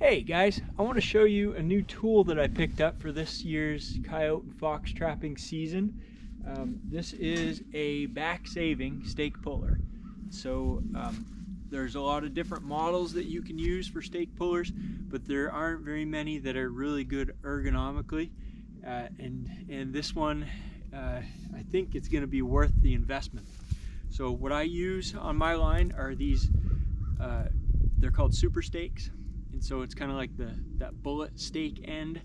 Hey guys, I want to show you a new tool that I picked up for this year's coyote and fox trapping season. This is a back-saving stake puller. So there's a lot of different models that you can use for stake pullers, but there aren't very many that are really good ergonomically. And this one, I think it's going to be worth the investment. So what I use on my line are these, they're called super stakes. And so it's kind of like that bullet stake end.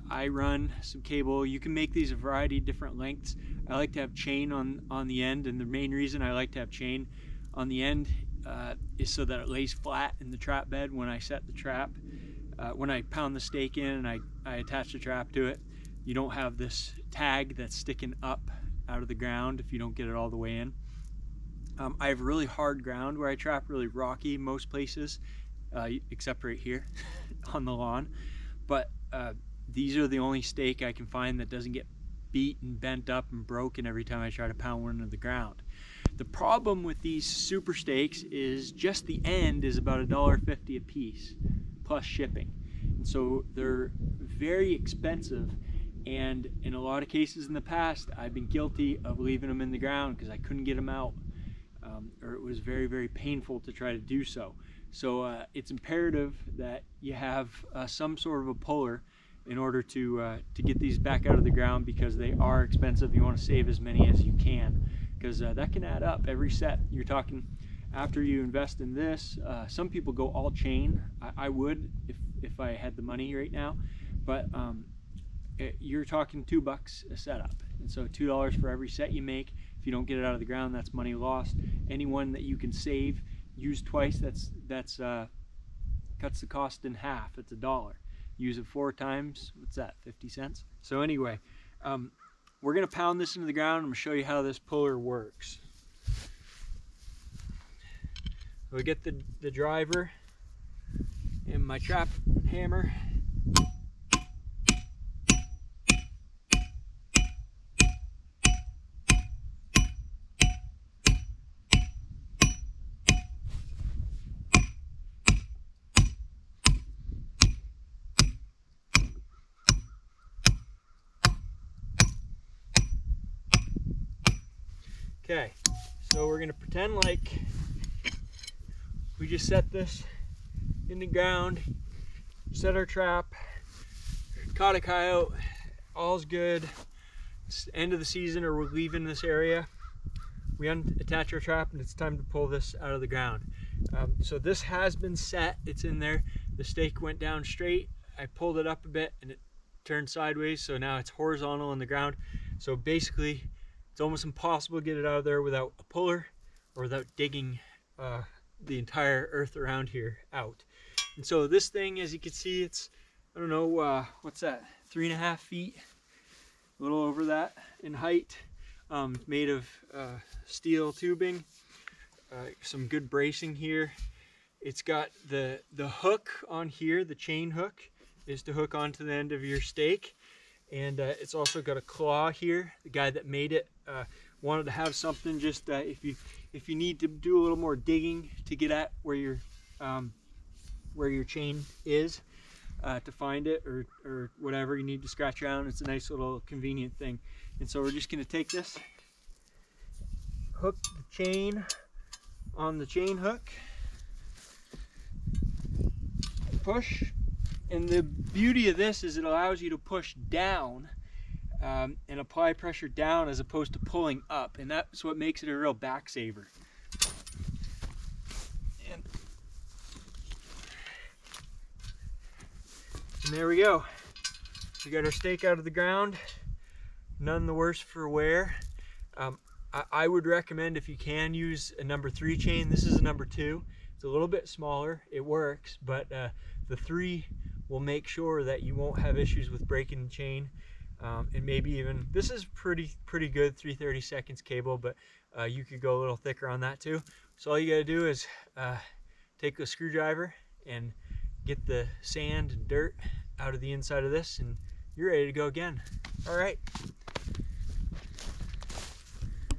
I run some cable. You can make these a variety of different lengths. I like to have chain on the end, and the main reason I like to have chain on the end is so that it lays flat in the trap bed when I set the trap. When I pound the stake in and I attach the trap to it, you don't have this tag that's sticking up out of the ground if you don't get it all the way in. I have really hard ground where I trap, really rocky most places. Except right here on the lawn, but these are the only stake I can find that doesn't get beat and bent up and broken every time I try to pound one into the ground. The problem with these super stakes is just the end is about $1.50 a piece plus shipping, and so they're very expensive, and in a lot of cases in the past I've been guilty of leaving them in the ground because I couldn't get them out, or it was very painful to try to do so. So it's imperative that you have some sort of a puller in order to get these back out of the ground, because they are expensive. You want to save as many as you can, because that can add up. Every set, you're talking, after you invest in this, some people go all chain. I would if I had the money right now, but you're talking $2 a setup, and so $2 for every set you make. If you don't get it out of the ground, that's money lost. Anyone that you can save, use twice, that's cuts the cost in half. It's $1. Use it 4 times, what's that, 50 cents? So anyway, we're gonna pound this into the ground. I'm gonna show you how this puller works. So I get the driver and my trap hammer. Okay, so we're gonna pretend like we just set this in the ground, set our trap, caught a coyote, all's good. It's the end of the season, or we're leaving this area. We unattach our trap and it's time to pull this out of the ground. So this has been set, it's in there. The stake went down straight. I pulled it up a bit and it turned sideways, so now it's horizontal in the ground. So basically, it's almost impossible to get it out of there without a puller or without digging the entire earth around here out. And so this thing, as you can see, it's, I don't know, what's that, 3.5 feet, a little over that in height. Made of steel tubing, some good bracing here. It's got the hook on here, the chain hook is to hook onto the end of your stake. And it's also got a claw here. The guy that made it wanted to have something just if you need to do a little more digging to get at where your chain is, to find it, or whatever you need to scratch around. It's a nice little convenient thing. And so we're just going to take this, hook the chain on the chain hook, push. And the beauty of this is it allows you to push down and apply pressure down as opposed to pulling up, and that's what makes it a real back saver. And there we go. We got our stake out of the ground, none the worse for wear. I would recommend, if you can, use a number 3 chain. This is a number 2. It's a little bit smaller, it works, but the 3 will make sure that you won't have issues with breaking the chain, and maybe even, this is pretty good 3/32 cable, but you could go a little thicker on that too. So all you got to do is take a screwdriver and get the sand and dirt out of the inside of this, and you're ready to go again. All right.